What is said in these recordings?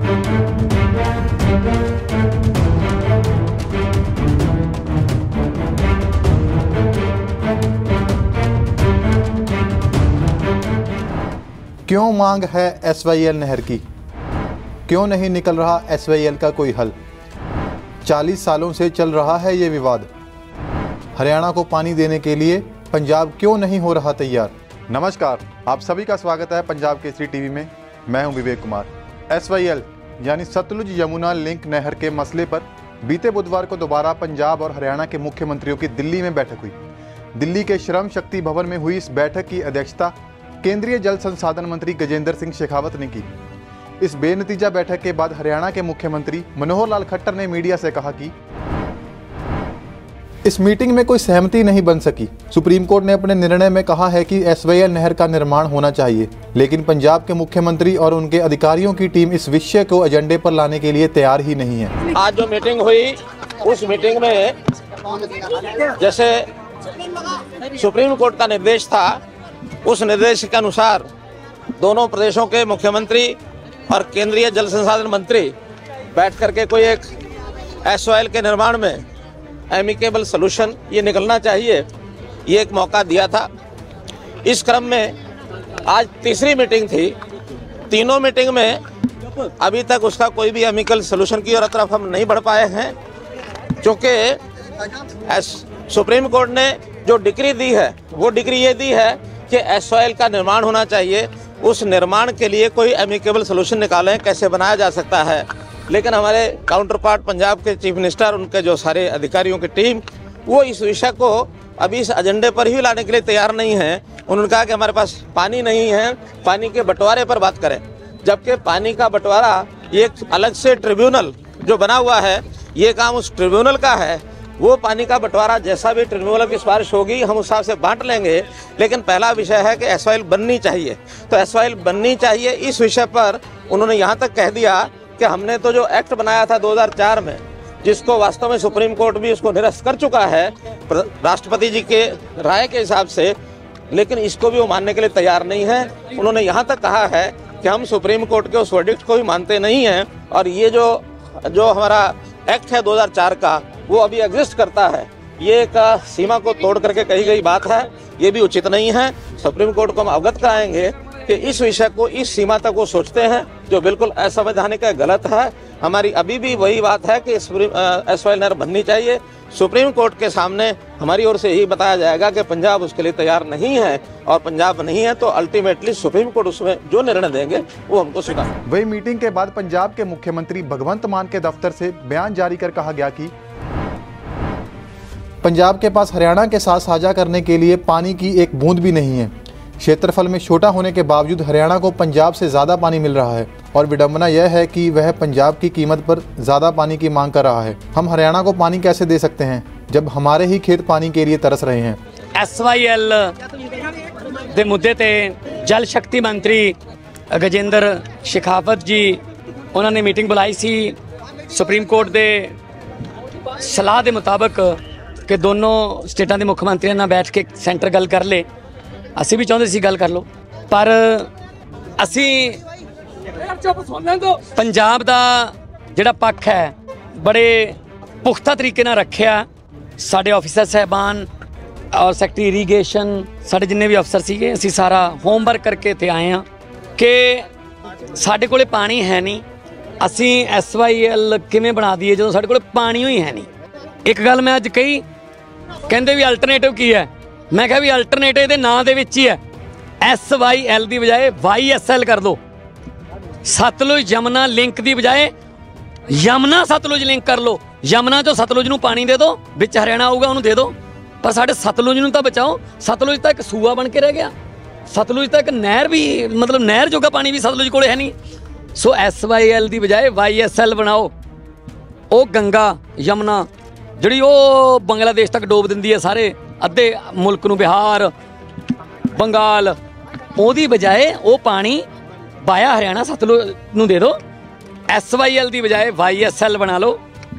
क्यों मांग है SYL नहर की? क्यों नहीं निकल रहा SYL का कोई हल? 40 सालों से चल रहा है ये विवाद। हरियाणा को पानी देने के लिए पंजाब क्यों नहीं हो रहा तैयार? नमस्कार, आप सभी का स्वागत है पंजाब केसरी टीवी में। मैं हूं विवेक कुमार। SYL यानी सतलुज यमुना लिंक नहर के मसले पर बीते बुधवार को दोबारा पंजाब और हरियाणा के मुख्यमंत्रियों की दिल्ली में बैठक हुई। दिल्ली के श्रम शक्ति भवन में हुई इस बैठक की अध्यक्षता केंद्रीय जल संसाधन मंत्री गजेंद्र सिंह शेखावत ने की। इस बेनतीजा बैठक के बाद हरियाणा के मुख्यमंत्री मनोहर लाल खट्टर ने मीडिया से कहा कि इस मीटिंग में कोई सहमति नहीं बन सकी। सुप्रीम कोर्ट ने अपने निर्णय में कहा है कि SYL नहर का निर्माण होना चाहिए, लेकिन पंजाब के मुख्यमंत्री और उनके अधिकारियों की टीम इस विषय को एजेंडे पर लाने के लिए तैयार ही नहीं है। आज जो मीटिंग हुई उस मीटिंग में जैसे सुप्रीम कोर्ट का निर्देश था, उस निर्देश के अनुसार दोनों प्रदेशों के मुख्यमंत्री और केंद्रीय जल संसाधन मंत्री बैठ करके कोई एक SYL के निर्माण में एमिकेबल सलूशन ये निकलना चाहिए, ये एक मौका दिया था। इस क्रम में आज तीसरी मीटिंग थी। तीनों मीटिंग में अभी तक उसका कोई भी एमिकल सलूशन की तरफ हम नहीं बढ़ पाए हैं, क्योंकि सुप्रीम कोर्ट ने जो डिक्री दी है वो डिक्री ये दी है कि SYL का निर्माण होना चाहिए। उस निर्माण के लिए कोई एमिकेबल सलूशन निकालें, कैसे बनाया जा सकता है। लेकिन हमारे काउंटर पार्ट पंजाब के चीफ मिनिस्टर, उनके जो सारे अधिकारियों की टीम, वो इस विषय को अभी इस एजेंडे पर ही लाने के लिए तैयार नहीं है। उन्होंने कहा कि हमारे पास पानी नहीं है, पानी के बंटवारे पर बात करें। जबकि पानी का बंटवारा ये एक अलग से ट्रिब्यूनल जो बना हुआ है, ये काम उस ट्रिब्यूनल का है। वो पानी का बंटवारा जैसा भी ट्रिब्यूनल की सिफारिश होगी हम उस हिसाब से बांट लेंगे। लेकिन पहला विषय है कि SYL बननी चाहिए, तो SYL बननी चाहिए। इस विषय पर उन्होंने यहाँ तक कह दिया कि हमने तो जो एक्ट बनाया था 2004 में, जिसको वास्तव में सुप्रीम कोर्ट भी उसको निरस्त कर चुका है राष्ट्रपति जी के राय के हिसाब से, लेकिन इसको भी वो मानने के लिए तैयार नहीं है। उन्होंने यहाँ तक कहा है कि हम सुप्रीम कोर्ट के उस वर्डिक्ट को भी मानते नहीं हैं, और ये जो हमारा एक्ट है 2004 का, वो अभी एग्जिस्ट करता है। ये एक सीमा को तोड़ करके कही गई बात है, ये भी उचित नहीं है। सुप्रीम कोर्ट को हम अवगत कराएंगे कि इस विषय को इस सीमा तक वो सोचते हैं, जो बिल्कुल असंवैधानिक है, गलत है। हमारी अभी भी वही बात है कि SYL नहर बननी चाहिए। सुप्रीम कोर्ट के सामने हमारी ओर से यही बताया जाएगा कि पंजाब उसके लिए तैयार नहीं है, और पंजाब नहीं है तो अल्टीमेटली सुप्रीम कोर्ट उसमें जो निर्णय देंगे वो हमको स्वीकार। वही मीटिंग के बाद पंजाब के मुख्यमंत्री भगवंत मान के दफ्तर से बयान जारी कर कहा गया कि पंजाब के पास हरियाणा के साथ साझा करने के लिए पानी की एक बूंद भी नहीं है। क्षेत्रफल में छोटा होने के बावजूद हरियाणा को पंजाब से ज़्यादा पानी मिल रहा है, और विडंबना यह है कि वह पंजाब की कीमत पर ज़्यादा पानी की मांग कर रहा है। हम हरियाणा को पानी कैसे दे सकते हैं जब हमारे ही खेत पानी के लिए तरस रहे हैं? SYL दे मुद्दे ते जल शक्ति मंत्री गजेंद्र शेखावत जी उन्होंने मीटिंग बुलाई सी। सुप्रीम कोर्ट दे सलाह के मुताबिक कि दोनों स्टेटां दे मुख्यमंत्रियों नाल बैठ के सेंटर गल कर ले। असी भी चाहते सी गल कर लो, पर असी पंजाब दा जिहड़ा पक्ष है बड़े पुख्ता तरीके नाल रखिया। साडे ऑफिसर साहबान और सैकटरी इरीगेशन, साडे जिन्ने भी अफसर सीगे, असी सारा होमवर्क करके इत्थे आए हाँ कि साडे कोले पानी है नहीं, असी SYL किवें बना दीए जो साडे कोले पानी ही है नहीं। एक गल मैं अज कही, कहंदे भी अल्टरनेटिव की है। मैं कहा भी अल्टरनेटिव दे नाम दे विच ही है। SYL की बजाय YSL कर दो। सतलुज यमुना लिंक की बजाय यमुना सतलुज लिंक कर लो। यमुना चो सतलुज नूं पानी दे दो, विच हरियाणा आऊगा उन्होंने दे दो, पर साढ़े सतलुज नूं तां बचाओ। सतलुज तां एक सूआ बन के रह गया। सतलुज तां एक नहर भी, मतलब नहर जोगा पानी भी सतलुज कोले है नहीं। सो SYL की बजाय YSL बनाओ। वो गंगा यमुना जिहड़ी वो बंगलादेश तक डोब दिंदी है सारे अद्धे मुल्क नूं, बिहार बंगाल, ओदी बजाय वो पानी वाया हरियाणा सतलुज नूं दे दो। SYL की बजाय YSL बना लो,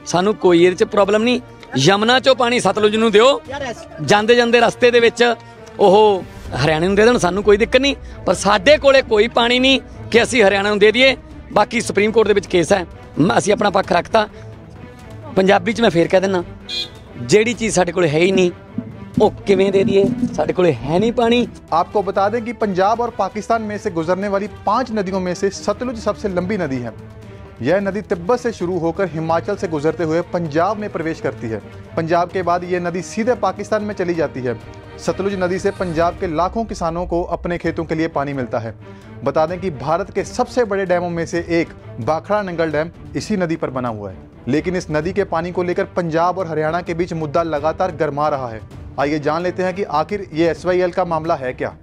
सानू कोई इहदे च प्रॉब्लम नहीं। यमुना चो पानी सतलुज नूं दिओ, जांदे जांदे रस्ते दे विच ओह हरियाणे नूं दे देण, सानू कोई दिक्कत नहीं। पर साडे कोले कोई पानी नहीं कि असीं हरियाणा नूं दे दईए। बाकी सुप्रीम कोर्ट ਦੇ ਵਿੱਚ ਕੇਸ ਹੈ, ਅਸੀਂ ਆਪਣਾ ਪੱਖ ਰੱਖਤਾ। ਪੰਜਾਬੀ 'ਚ ਮੈਂ ਫੇਰ ਕਹਿ ਦਿੰਦਾ, ਜਿਹੜੀ चीज़ ਸਾਡੇ ਕੋਲ है ही नहीं वो किवें दे दिए, साडे कोले है नहीं पानी। आपको बता दें कि पंजाब और पाकिस्तान में से गुजरने वाली 5 नदियों में से सतलुज सबसे लंबी नदी है। यह नदी तिब्बत से शुरू होकर हिमाचल से गुजरते हुए पंजाब में प्रवेश करती है। पंजाब के बाद यह नदी सीधे पाकिस्तान में चली जाती है। सतलुज नदी से पंजाब के लाखों किसानों को अपने खेतों के लिए पानी मिलता है। बता दें कि भारत के सबसे बड़े डैमों में से एक भाखड़ा नंगल डैम इसी नदी पर बना हुआ है। लेकिन इस नदी के पानी को लेकर पंजाब और हरियाणा के बीच मुद्दा लगातार गर्मा रहा है। आइए जान लेते हैं कि आखिर ये SYL का मामला है क्या।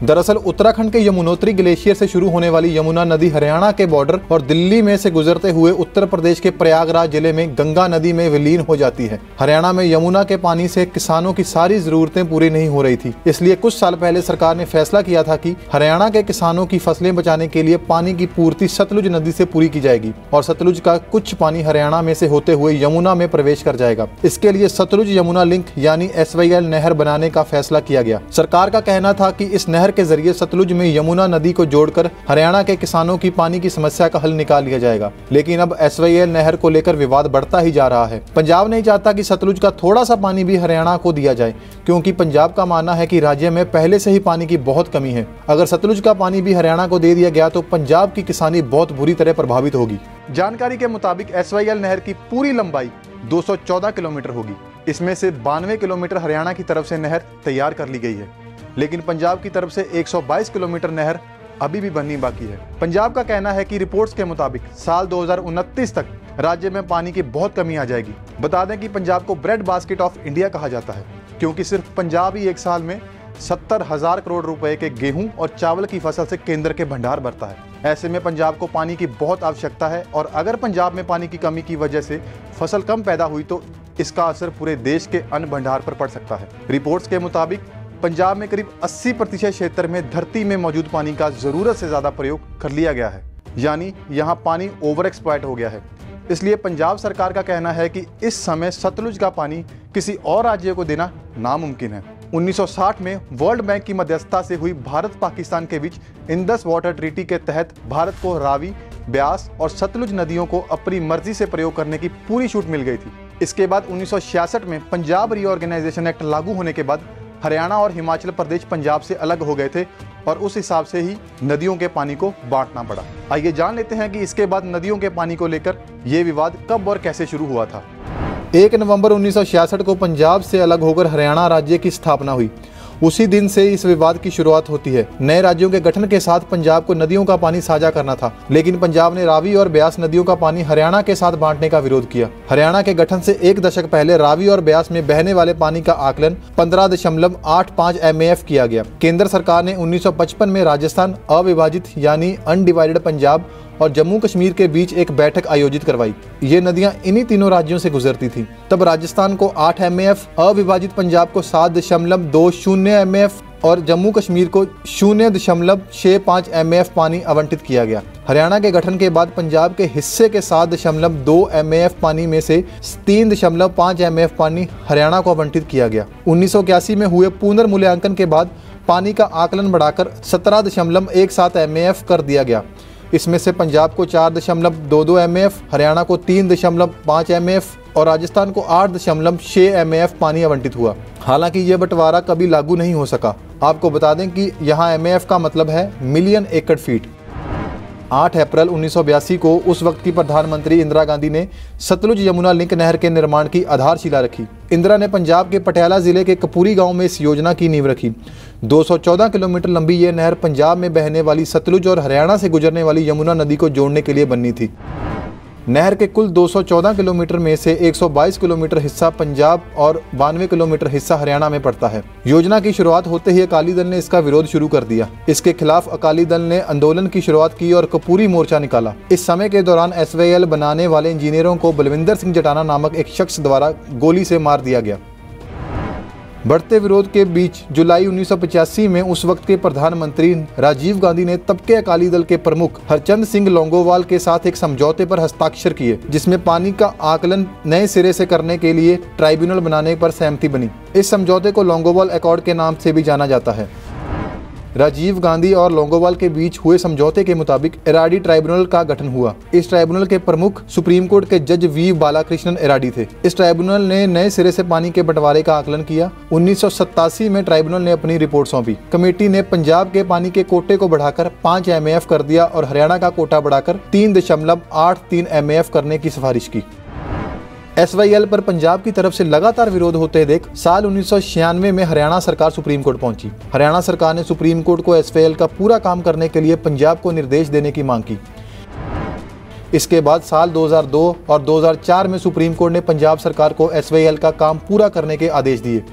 दरअसल उत्तराखंड के यमुनोत्री ग्लेशियर से शुरू होने वाली यमुना नदी हरियाणा के बॉर्डर और दिल्ली में से गुजरते हुए उत्तर प्रदेश के प्रयागराज जिले में गंगा नदी में विलीन हो जाती है। हरियाणा में यमुना के पानी से किसानों की सारी जरूरतें पूरी नहीं हो रही थी, इसलिए कुछ साल पहले सरकार ने फैसला किया था कि हरियाणा के किसानों की फसलें बचाने के लिए पानी की पूर्ति सतलुज नदी से पूरी की जाएगी और सतलुज का कुछ पानी हरियाणा में से होते हुए यमुना में प्रवेश कर जाएगा। इसके लिए सतलुज यमुना लिंक यानी SYL नहर बनाने का फैसला किया गया। सरकार का कहना था कि इस नहर के जरिए सतलुज में यमुना नदी को जोड़कर हरियाणा के किसानों की पानी की समस्या का हल निकाल लिया जाएगा। लेकिन अब SYL नहर को लेकर विवाद बढ़ता ही जा रहा है। पंजाब नहीं चाहता कि सतलुज का थोड़ा सा पानी भी हरियाणा को दिया जाए, क्योंकि पंजाब का मानना है कि राज्य में पहले से ही पानी की बहुत कमी है। अगर सतलुज का पानी भी हरियाणा को दे दिया गया तो पंजाब की किसानी बहुत बुरी तरह प्रभावित होगी। जानकारी के मुताबिक SYL नहर की पूरी लंबाई 214 किलोमीटर होगी। इसमें से 92 किलोमीटर हरियाणा की तरफ से नहर तैयार कर ली गई है, लेकिन पंजाब की तरफ से 122 किलोमीटर नहर अभी भी बननी बाकी है। पंजाब का कहना है कि रिपोर्ट्स के मुताबिक साल 2029 तक राज्य में पानी की बहुत कमी आ जाएगी। बता दें कि पंजाब को ब्रेड बास्केट ऑफ इंडिया कहा जाता है, क्योंकि सिर्फ पंजाब ही एक साल में 70,000 करोड़ रुपए के गेहूं और चावल की फसल से केंद्र के भंडार भरता है। ऐसे में पंजाब को पानी की बहुत आवश्यकता है और अगर पंजाब में पानी की कमी की वजह से फसल कम पैदा हुई तो इसका असर पूरे देश के अन्न भंडार पर पड़ सकता है। रिपोर्ट्स के मुताबिक पंजाब में करीब 80% क्षेत्र में धरती में मौजूद पानी का जरूरत से ज्यादा प्रयोग कर लिया गया है, यानी यहाँ पानी ओवर एक्सप्लॉइट हो गया है। इसलिए पंजाब सरकार का कहना है कि इस समय सतलुज का पानी किसी और राज्य को देना नामुमकिन है। 1960 में वर्ल्ड बैंक की मध्यस्थता से हुई भारत पाकिस्तान के बीच इंडस वाटर ट्रीटी के तहत भारत को रावी, ब्यास और सतलुज नदियों को अपनी मर्जी से प्रयोग करने की पूरी छूट मिल गई थी। इसके बाद 1966 में पंजाब रीऑर्गेनाइजेशन एक्ट लागू होने के बाद हरियाणा और हिमाचल प्रदेश पंजाब से अलग हो गए थे और उस हिसाब से ही नदियों के पानी को बांटना पड़ा। आइए जान लेते हैं कि इसके बाद नदियों के पानी को लेकर ये विवाद कब और कैसे शुरू हुआ था। 1 नवंबर 1966 को पंजाब से अलग होकर हरियाणा राज्य की स्थापना हुई। उसी दिन से इस विवाद की शुरुआत होती है। नए राज्यों के गठन के साथ पंजाब को नदियों का पानी साझा करना था, लेकिन पंजाब ने रावी और ब्यास नदियों का पानी हरियाणा के साथ बांटने का विरोध किया। हरियाणा के गठन से 1 दशक पहले रावी और ब्यास में बहने वाले पानी का आकलन 15.85 MAF किया गया। केंद्र सरकार ने 1955 में राजस्थान अविभाजित यानी अनडिवाइडेड पंजाब और जम्मू कश्मीर के बीच एक बैठक आयोजित करवाई। ये नदियां इन्हीं तीनों राज्यों से गुजरती थी। तब राजस्थान को 8 MAF, अविभाजित पंजाब को 7.20 MAF और जम्मू कश्मीर को 0.65 MAF पानी आवंटित किया गया। हरियाणा के गठन के बाद पंजाब के हिस्से के 7.2 MAF पानी में से 3.5 MAF पानी हरियाणा को आवंटित किया गया। 1981 में हुए पुनर्मूल्यांकन के बाद पानी का आकलन बढ़ाकर 17.17 MAF कर दिया गया। इसमें से पंजाब को 4.22 MAF, हरियाणा को 3.5 MAF और राजस्थान को 8.6 MAF पानी आवंटित हुआ। हालांकि यह बंटवारा कभी लागू नहीं हो सका। आपको बता दें कि यहाँ MAF का मतलब है मिलियन एकड़ फीट। 8 अप्रैल 1982 को उस वक्त की प्रधानमंत्री इंदिरा गांधी ने सतलुज यमुना लिंक नहर के निर्माण की आधारशिला रखी। इंदिरा ने पंजाब के पटियाला जिले के कपूरी गांव में इस योजना की नींव रखी। 214 किलोमीटर लंबी ये नहर पंजाब में बहने वाली सतलुज और हरियाणा से गुजरने वाली यमुना नदी को जोड़ने के लिए बननी थी। नहर के कुल 214 किलोमीटर में से 122 किलोमीटर हिस्सा पंजाब और 92 किलोमीटर हिस्सा हरियाणा में पड़ता है। योजना की शुरुआत होते ही अकाली दल ने इसका विरोध शुरू कर दिया। इसके खिलाफ अकाली दल ने आंदोलन की शुरुआत की और कपूरी मोर्चा निकाला। इस समय के दौरान SYL बनाने वाले इंजीनियरों को बलविंदर सिंह जटाना नामक एक शख्स द्वारा गोली से मार दिया गया। बढ़ते विरोध के बीच जुलाई 1985 में उस वक्त के प्रधानमंत्री राजीव गांधी ने तब के अकाली दल के प्रमुख हरचंद सिंह लोंगोवाल के साथ एक समझौते पर हस्ताक्षर किए, जिसमें पानी का आकलन नए सिरे से करने के लिए ट्राइब्यूनल बनाने पर सहमति बनी। इस समझौते को लोंगोवाल अकॉर्ड के नाम से भी जाना जाता है। राजीव गांधी और लोंगोवाल के बीच हुए समझौते के मुताबिक एराडी ट्राइब्यूनल का गठन हुआ। इस ट्राइब्यूनल के प्रमुख सुप्रीम कोर्ट के जज वी बालाकृष्णन एराडी थे। इस ट्राइब्यूनल ने नए सिरे से पानी के बंटवारे का आकलन किया। 1987 में ट्राइब्यूनल ने अपनी रिपोर्ट सौंपी। कमेटी ने पंजाब के पानी के कोटे को बढ़ाकर 5 MAF कर दिया और हरियाणा का कोटा बढ़ाकर 3.83 MAF करने की सिफारिश की। SYL पर पंजाब की तरफ से लगातार विरोध होते देख साल 1996 में हरियाणा सरकार सुप्रीम कोर्ट पहुंची। हरियाणा सरकार ने सुप्रीम कोर्ट को SYL का पूरा काम करने के लिए पंजाब को निर्देश देने की मांग की। इसके बाद साल 2002 और 2004 में सुप्रीम कोर्ट ने पंजाब सरकार को SYL का काम पूरा करने के आदेश दिए।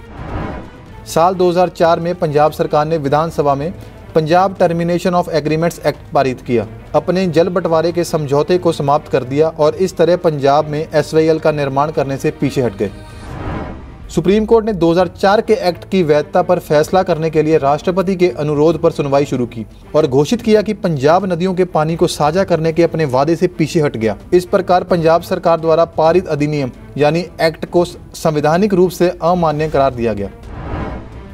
साल 2004 में पंजाब सरकार ने विधानसभा में Punjab termination of agreements act पारित किया, अपने जल बंटवारे के समझौते को समाप्त कर दिया और इस तरह पंजाब में SYL का निर्माण करने से पीछे हट गए। सुप्रीम कोर्ट ने 2004 के एक्ट की वैधता पर फैसला करने के लिए राष्ट्रपति के अनुरोध पर सुनवाई शुरू की और घोषित किया कि पंजाब नदियों के पानी को साझा करने के अपने वादे से पीछे हट गया। इस प्रकार पंजाब सरकार द्वारा पारित अधिनियम यानी एक्ट को संवैधानिक रूप से अमान्य करार दिया गया।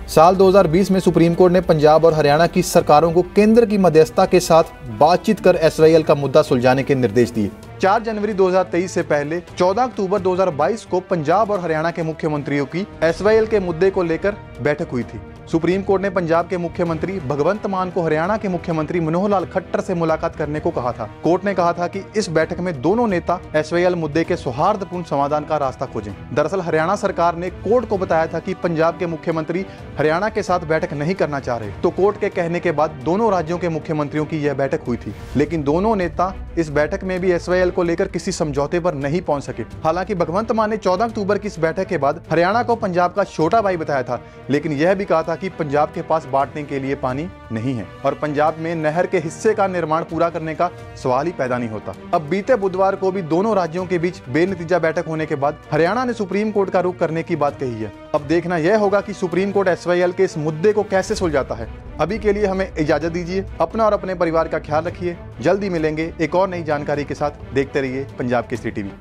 साल 2020 में सुप्रीम कोर्ट ने पंजाब और हरियाणा की सरकारों को केंद्र की मध्यस्थता के साथ बातचीत कर SYL का मुद्दा सुलझाने के निर्देश दिए। 4 जनवरी 2023 से पहले 14 अक्टूबर 2022 को पंजाब और हरियाणा के मुख्यमंत्रियों की SYL के मुद्दे को लेकर बैठक हुई थी। सुप्रीम कोर्ट ने पंजाब के मुख्यमंत्री भगवंत मान को हरियाणा के मुख्यमंत्री मनोहर लाल खट्टर से मुलाकात करने को कहा था। कोर्ट ने कहा था कि इस बैठक में दोनों नेता SYL मुद्दे के सौहार्दपूर्ण समाधान का रास्ता खोजें। दरअसल हरियाणा सरकार ने कोर्ट को बताया था कि पंजाब के मुख्यमंत्री हरियाणा के साथ बैठक नहीं करना चाह रहे, तो कोर्ट के कहने के बाद दोनों राज्यों के मुख्यमंत्रियों की यह बैठक हुई थी। लेकिन दोनों नेता इस बैठक में भी SYL को लेकर किसी समझौते पर नहीं पहुंच सके। हालांकि भगवंत मान ने 14 अक्टूबर की इस बैठक के बाद हरियाणा को पंजाब का छोटा भाई बताया था, लेकिन यह भी कहा था कि पंजाब के पास बांटने के लिए पानी नहीं है और पंजाब में नहर के हिस्से का निर्माण पूरा करने का सवाल ही पैदा नहीं होता। अब बीते बुधवार को भी दोनों राज्यों के बीच बेनतीजा बैठक होने के बाद हरियाणा ने सुप्रीम कोर्ट का रुख करने की बात कही है। अब देखना यह होगा कि सुप्रीम कोर्ट SYL के इस मुद्दे को कैसे सुलझाता है। अभी के लिए हमें इजाजत दीजिए। अपना और अपने परिवार का ख्याल रखिए। जल्दी मिलेंगे एक और नई जानकारी के साथ। देखते रहिए पंजाब केसरी टीवी।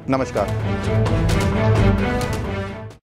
नमस्कार।